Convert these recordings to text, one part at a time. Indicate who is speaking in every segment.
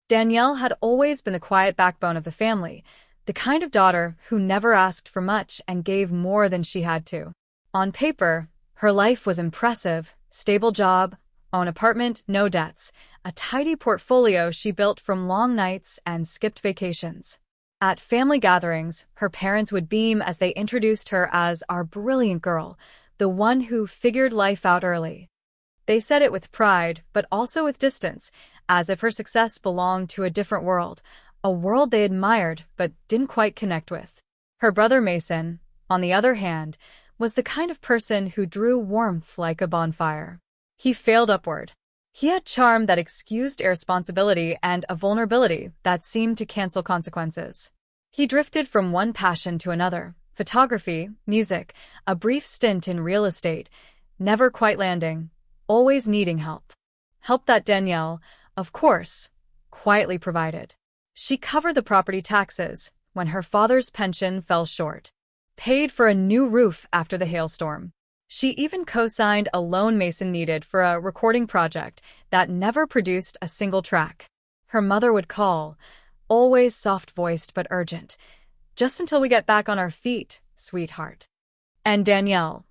Speaker 1: Danielle had always been the quiet backbone of the family, the kind of daughter who never asked for much and gave more than she had to. On paper, her life was impressive: stable job, own apartment, no debts, a tidy portfolio she built from long nights and skipped vacations. At family gatherings, her parents would beam as they introduced her as our brilliant girl, the one who figured life out early. They said it with pride, but also with distance, as if her success belonged to a different world, a world they admired but didn't quite connect with. Her brother Mason, on the other hand, was the kind of person who drew warmth like a bonfire. He failed upward. He had charm that excused irresponsibility and a vulnerability that seemed to cancel consequences. He drifted from one passion to another: photography, music, a brief stint in real estate, never quite landing, always needing help. Help that Danielle, of course, quietly provided. She covered the property taxes when her father's pension fell short, paid for a new roof after the hailstorm. She even co-signed a loan Mason needed for a recording project that never produced a single track. Her mother would call, always soft-voiced but urgent. "Just until we get back on our feet, sweetheart." And Danielle,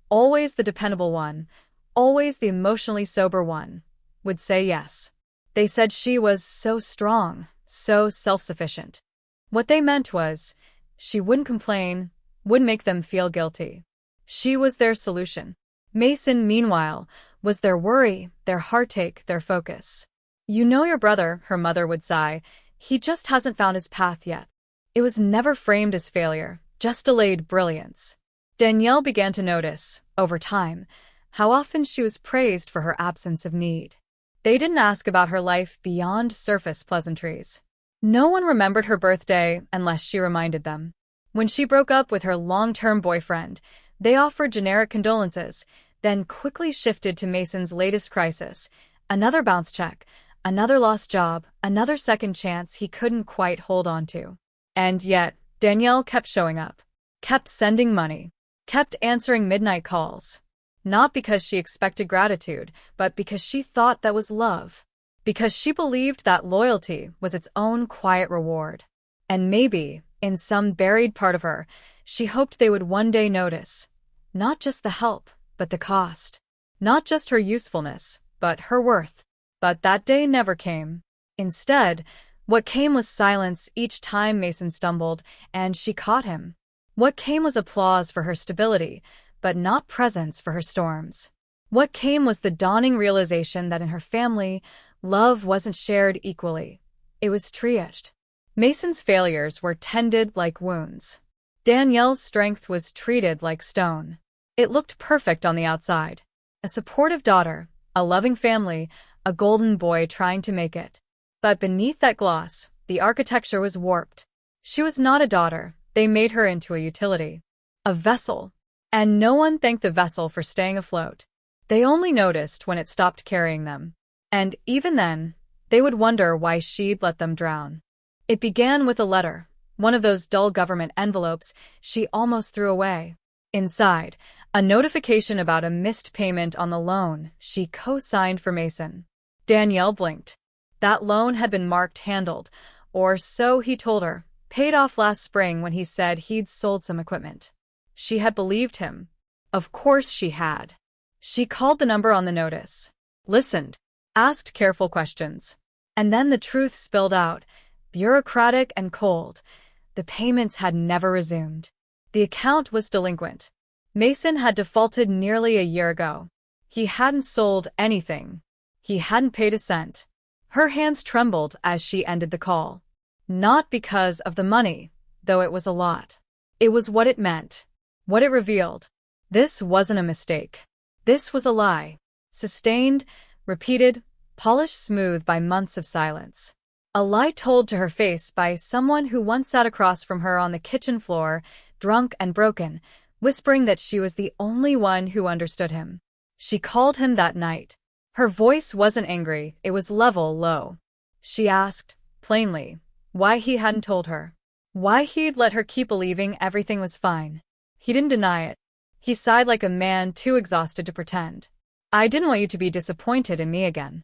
Speaker 1: always the dependable one, always the emotionally sober one, would say yes. They said she was so strong, so self-sufficient. What they meant was, she wouldn't complain, wouldn't make them feel guilty. She was their solution. Mason, meanwhile, was their worry, their heartache, their focus. "You know your brother," her mother would sigh. "He just hasn't found his path yet." It was never framed as failure, just delayed brilliance. Danielle began to notice, over time, how often she was praised for her absence of need. They didn't ask about her life beyond surface pleasantries. No one remembered her birthday unless she reminded them. When she broke up with her long-term boyfriend, they offered generic condolences, then quickly shifted to Mason's latest crisis: another bounce check, another lost job, another second chance he couldn't quite hold on to. And yet, Danielle kept showing up, kept sending money, kept answering midnight calls. Not because she expected gratitude, but because she thought that was love. Because she believed that loyalty was its own quiet reward. And maybe, in some buried part of her, she hoped they would one day notice. Not just the help, but the cost. Not just her usefulness, but her worth. But that day never came. Instead, what came was silence each time Mason stumbled, and she caught him. What came was applause for her stability, but not presence for her storms. What came was the dawning realization that in her family, love wasn't shared equally. It was triaged. Mason's failures were tended like wounds. Danielle's strength was treated like stone. It looked perfect on the outside. A supportive daughter, a loving family, a golden boy trying to make it. But beneath that gloss, the architecture was warped. She was not a daughter. They made her into a utility. A vessel. And no one thanked the vessel for staying afloat. They only noticed when it stopped carrying them. And even then, they would wonder why she'd let them drown. It began with a letter, one of those dull government envelopes she almost threw away. Inside, a notification about a missed payment on the loan she co-signed for Mason. Danielle blinked. That loan had been marked handled, or so he told her, paid off last spring when he said he'd sold some equipment. She had believed him. Of course she had. She called the number on the notice, listened, asked careful questions. And then the truth spilled out, bureaucratic and cold. The payments had never resumed. The account was delinquent. Mason had defaulted nearly a year ago. He hadn't sold anything. He hadn't paid a cent. Her hands trembled as she ended the call. Not because of the money, though it was a lot. It was what it meant, what it revealed. This wasn't a mistake. This was a lie. Sustained, repeated, polished smooth by months of silence. A lie told to her face by someone who once sat across from her on the kitchen floor, drunk and broken, whispering that she was the only one who understood him. She called him that night. Her voice wasn't angry, it was level, low. She asked, plainly, why he hadn't told her. Why he'd let her keep believing everything was fine. He didn't deny it. He sighed like a man too exhausted to pretend. "I didn't want you to be disappointed in me again."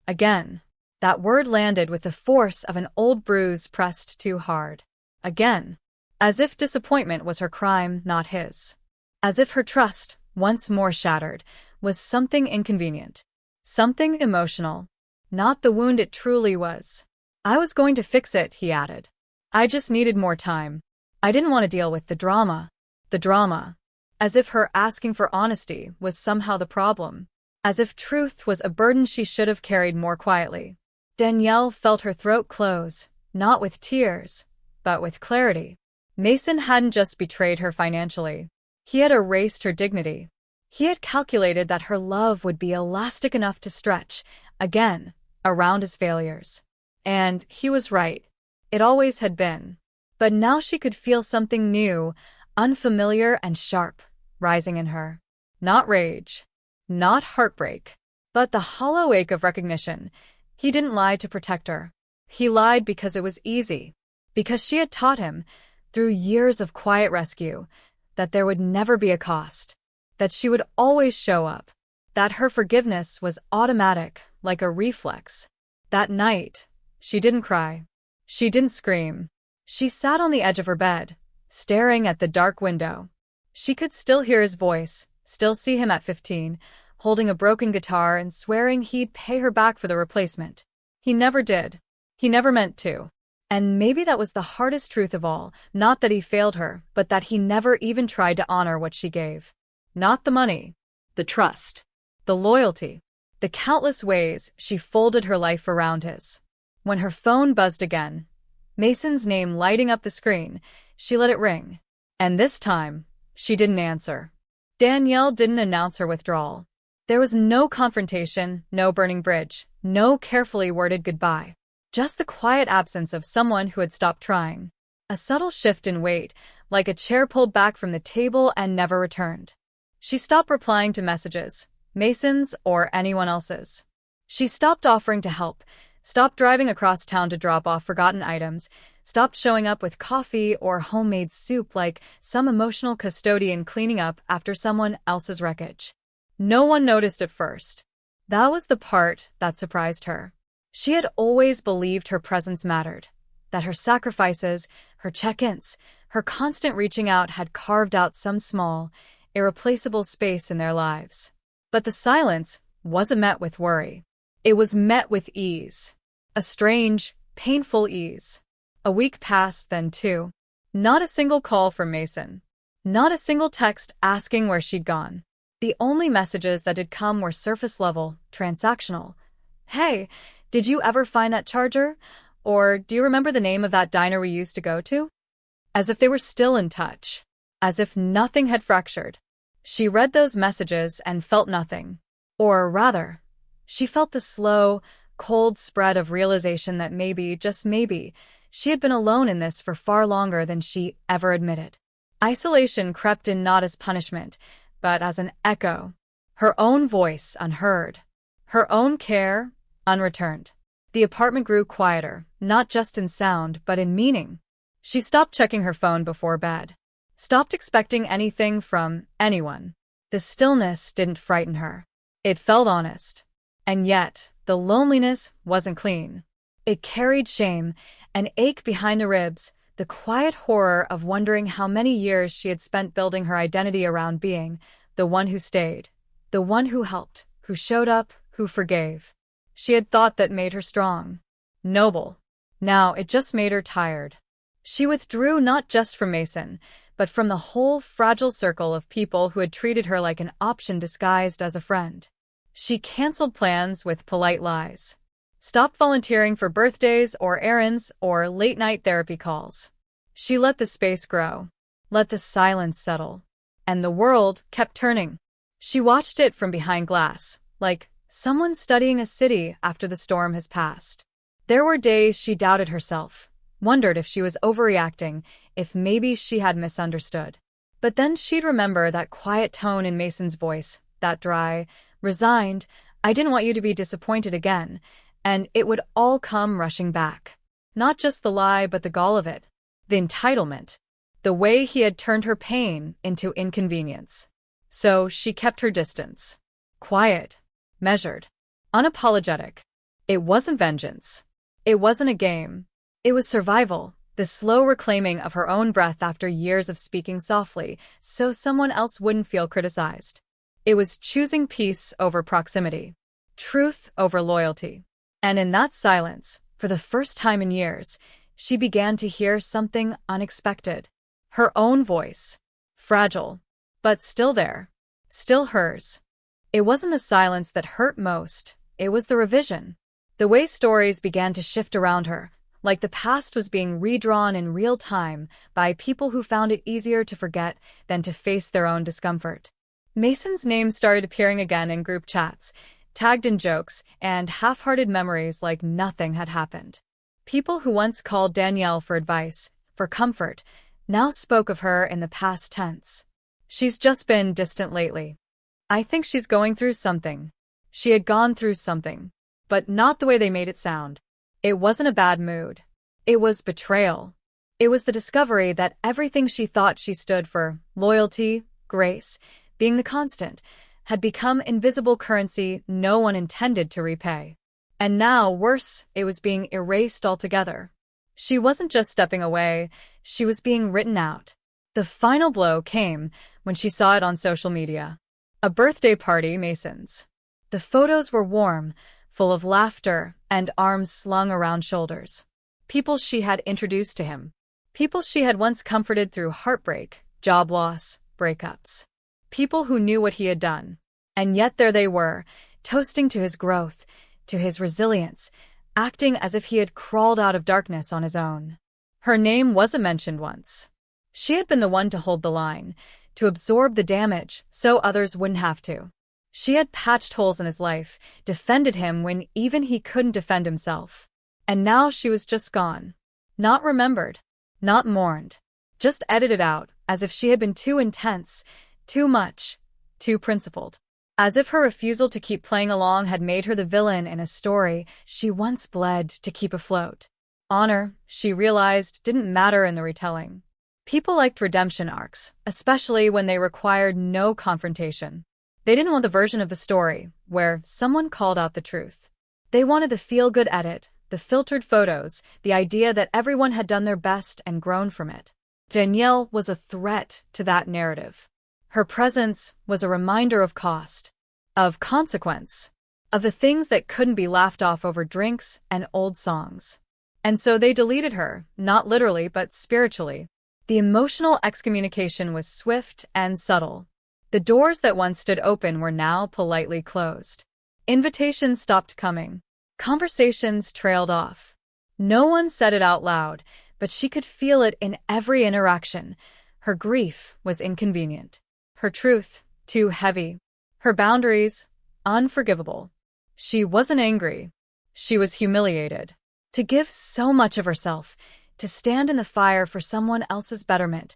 Speaker 1: Again. That word landed with the force of an old bruise pressed too hard. Again. As if disappointment was her crime, not his. As if her trust, once more shattered, was something inconvenient. Something emotional. Not the wound it truly was. I was going to fix it, he added. I just needed more time. I didn't want to deal with the drama. The drama. As if her asking for honesty was somehow the problem. As if truth was a burden she should have carried more quietly. Danielle felt her throat close, not with tears, but with clarity. Mason hadn't just betrayed her financially. He had erased her dignity. He had calculated that her love would be elastic enough to stretch, again, around his failures. And he was right. It always had been. But now she could feel something new, unfamiliar and sharp, rising in her. Not rage. Not heartbreak. But the hollow ache of recognition. He didn't lie to protect her. He lied because it was easy. Because she had taught him, through years of quiet rescue, that there would never be a cost. That she would always show up. That her forgiveness was automatic, like a reflex. That night, she didn't cry. She didn't scream. She sat on the edge of her bed, staring at the dark window. She could still hear his voice, still see him at 15, holding a broken guitar and swearing he'd pay her back for the replacement. He never did. He never meant to. And maybe that was the hardest truth of all, not that he failed her, but that he never even tried to honor what she gave. Not the money, the trust, the loyalty, the countless ways she folded her life around his. When her phone buzzed again, Mason's name lighting up the screen, she let it ring. And this time, she didn't answer. Danielle didn't announce her withdrawal. There was no confrontation, no burning bridge, no carefully worded goodbye. Just the quiet absence of someone who had stopped trying. A subtle shift in weight, like a chair pulled back from the table and never returned. She stopped replying to messages, Mason's or anyone else's. She stopped offering to help, stopped driving across town to drop off forgotten items, stopped showing up with coffee or homemade soup like some emotional custodian cleaning up after someone else's wreckage. No one noticed at first. That was the part that surprised her. She had always believed her presence mattered, that her sacrifices, her check-ins, her constant reaching out had carved out some small, irreplaceable space in their lives. But the silence wasn't met with worry. It was met with ease. A strange, painful ease. A week passed, then two. Not a single call from Mason. Not a single text asking where she'd gone. The only messages that had come were surface level, transactional. Hey, did you ever find that charger? Or do you remember the name of that diner we used to go to? As if they were still in touch. As if nothing had fractured. She read those messages and felt nothing. Or rather, she felt the slow, cold spread of realization that maybe, just maybe, she had been alone in this for far longer than she ever admitted. Isolation crept in not as punishment, but as an echo. Her own voice unheard. Her own care unreturned. The apartment grew quieter, not just in sound, but in meaning. She stopped checking her phone before bed. Stopped expecting anything from anyone. The stillness didn't frighten her. It felt honest. And yet, the loneliness wasn't clean. It carried shame, an ache behind the ribs, the quiet horror of wondering how many years she had spent building her identity around being the one who stayed, the one who helped, who showed up, who forgave. She had thought that made her strong, noble. Now it just made her tired. She withdrew not just from Mason, but from the whole fragile circle of people who had treated her like an option disguised as a friend. She canceled plans with polite lies. Stopped volunteering for birthdays or errands or late-night therapy calls. She let the space grow. Let the silence settle. And the world kept turning. She watched it from behind glass, like someone studying a city after the storm has passed. There were days she doubted herself, wondered if she was overreacting, if maybe she had misunderstood. But then she'd remember that quiet tone in Mason's voice, that dry, resigned, "I didn't want you to be disappointed again," and it would all come rushing back. Not just the lie, but the gall of it. The entitlement. The way he had turned her pain into inconvenience. So she kept her distance. Quiet. Measured. Unapologetic. It wasn't vengeance. It wasn't a game. It was survival, the slow reclaiming of her own breath after years of speaking softly so someone else wouldn't feel criticized. It was choosing peace over proximity, truth over loyalty. And in that silence, for the first time in years, she began to hear something unexpected. Her own voice. Fragile, but still there. Still hers. It wasn't the silence that hurt most, it was the revision. The way stories began to shift around her, like the past was being redrawn in real time by people who found it easier to forget than to face their own discomfort. Mason's name started appearing again in group chats, tagged in jokes and half-hearted memories like nothing had happened. People who once called Danielle for advice, for comfort, now spoke of her in the past tense. She's just been distant lately. I think she's going through something. She had gone through something, but not the way they made it sound. It wasn't a bad mood. It was betrayal. It was the discovery that everything she thought she stood for, loyalty, grace, being the constant, had become invisible currency no one intended to repay. And now, worse, it was being erased altogether. She wasn't just stepping away, she was being written out. The final blow came when she saw it on social media. A birthday party, Mason's. The photos were warm, full of laughter and arms slung around shoulders. People she had introduced to him. People she had once comforted through heartbreak, job loss, breakups. People who knew what he had done. And yet there they were, toasting to his growth, to his resilience, acting as if he had crawled out of darkness on his own. Her name wasn't mentioned once. She had been the one to hold the line, to absorb the damage so others wouldn't have to. She had patched holes in his life, defended him when even he couldn't defend himself. And now she was just gone. Not remembered. Not mourned. Just edited out, as if she had been too intense, too much, too principled. As if her refusal to keep playing along had made her the villain in a story she once bled to keep afloat. Honor, she realized, didn't matter in the retelling. People liked redemption arcs, especially when they required no confrontation. They didn't want the version of the story where someone called out the truth. They wanted the feel-good edit, the filtered photos, the idea that everyone had done their best and grown from it. Danielle was a threat to that narrative. Her presence was a reminder of cost, of consequence, of the things that couldn't be laughed off over drinks and old songs. And so they deleted her, not literally but spiritually. The emotional excommunication was swift and subtle. The doors that once stood open were now politely closed. Invitations stopped coming. Conversations trailed off. No one said it out loud, but she could feel it in every interaction. Her grief was inconvenient. Her truth, too heavy. Her boundaries, unforgivable. She wasn't angry. She was humiliated. To give so much of herself, to stand in the fire for someone else's betterment,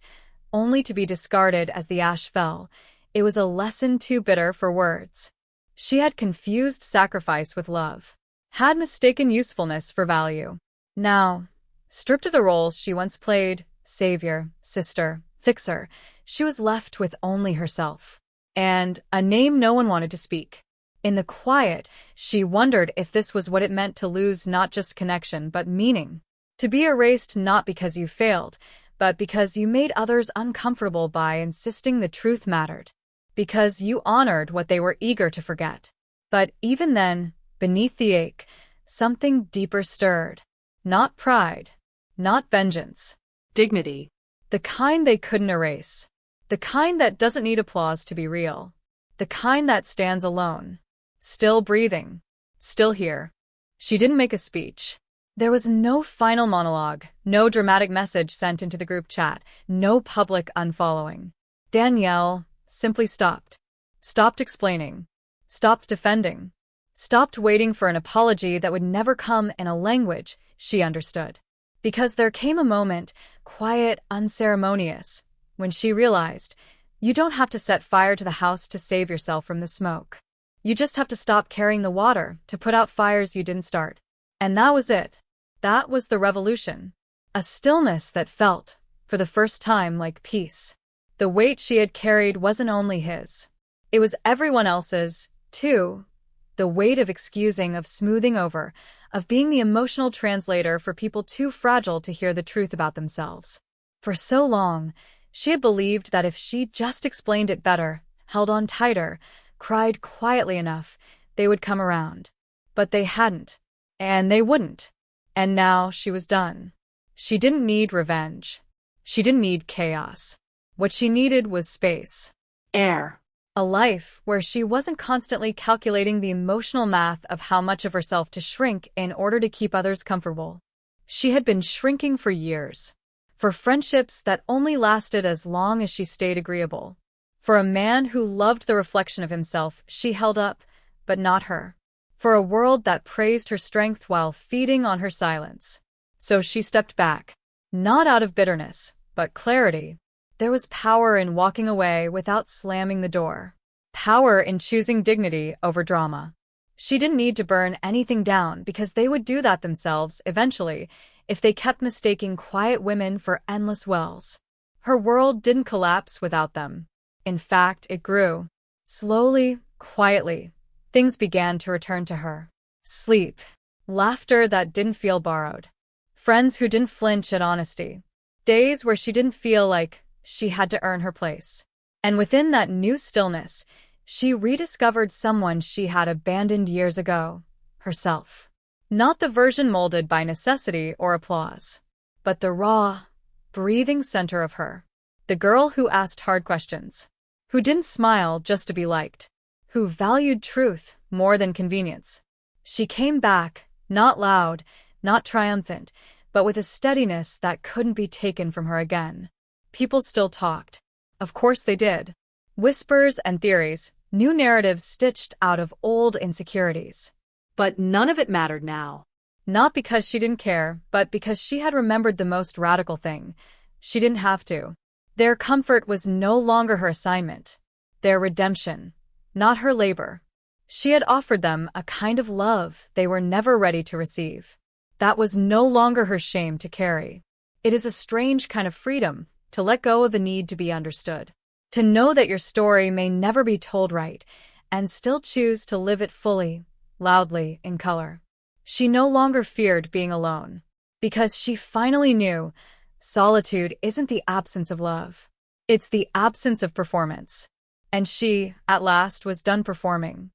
Speaker 1: only to be discarded as the ash fell, it was a lesson too bitter for words. She had confused sacrifice with love, had mistaken usefulness for value. Now, stripped of the roles she once played, savior, sister, fixer, she was left with only herself. And a name no one wanted to speak. In the quiet, she wondered if this was what it meant to lose not just connection but meaning. To be erased not because you failed, but because you made others uncomfortable by insisting the truth mattered. Because you honored what they were eager to forget. But even then, beneath the ache, something deeper stirred. Not pride. Not vengeance. Dignity. The kind they couldn't erase. The kind that doesn't need applause to be real. The kind that stands alone. Still breathing. Still here. She didn't make a speech. There was no final monologue, no dramatic message sent into the group chat, no public unfollowing. Danielle simply stopped. Stopped explaining. Stopped defending. Stopped waiting for an apology that would never come in a language she understood. Because there came a moment, quiet, unceremonious, when she realized, you don't have to set fire to the house to save yourself from the smoke. You just have to stop carrying the water to put out fires you didn't start. And that was it. That was the revolution. A stillness that felt, for the first time, like peace. The weight she had carried wasn't only his. It was everyone else's, too. The weight of excusing, of smoothing over, of being the emotional translator for people too fragile to hear the truth about themselves. For so long, she had believed that if she just explained it better, held on tighter, cried quietly enough, they would come around. But they hadn't. And they wouldn't. And now she was done. She didn't need revenge. She didn't need chaos. What she needed was space.
Speaker 2: Air.
Speaker 1: A life where she wasn't constantly calculating the emotional math of how much of herself to shrink in order to keep others comfortable. She had been shrinking for years. For friendships that only lasted as long as she stayed agreeable. For a man who loved the reflection of himself she held up, but not her. For a world that praised her strength while feeding on her silence. So she stepped back. Not out of bitterness, but clarity. There was power in walking away without slamming the door. Power in choosing dignity over drama. She didn't need to burn anything down because they would do that themselves, eventually, if they kept mistaking quiet women for endless wells. Her world didn't collapse without them. In fact, it grew. Slowly, quietly, things began to return to her. Sleep. Laughter that didn't feel borrowed. Friends who didn't flinch at honesty. Days where she didn't feel like she had to earn her place. And within that new stillness, she rediscovered someone she had abandoned years ago. Herself. Not the version molded by necessity or applause, but the raw, breathing center of her. The girl who asked hard questions. Who didn't smile just to be liked. Who valued truth more than convenience. She came back, not loud, not triumphant, but with a steadiness that couldn't be taken from her again. People still talked. Of course they did. Whispers and theories, new narratives stitched out of old insecurities.
Speaker 2: But none of it mattered now.
Speaker 1: Not because she didn't care, but because she had remembered the most radical thing. She didn't have to. Their comfort was no longer her assignment. Their redemption, not her labor. She had offered them a kind of love they were never ready to receive. That was no longer her shame to carry. It is a strange kind of freedom, to let go of the need to be understood. To know that your story may never be told right, and still choose to live it fully, loudly, in color. She no longer feared being alone. Because she finally knew solitude isn't the absence of love. It's the absence of performance. And she, at last, was done performing.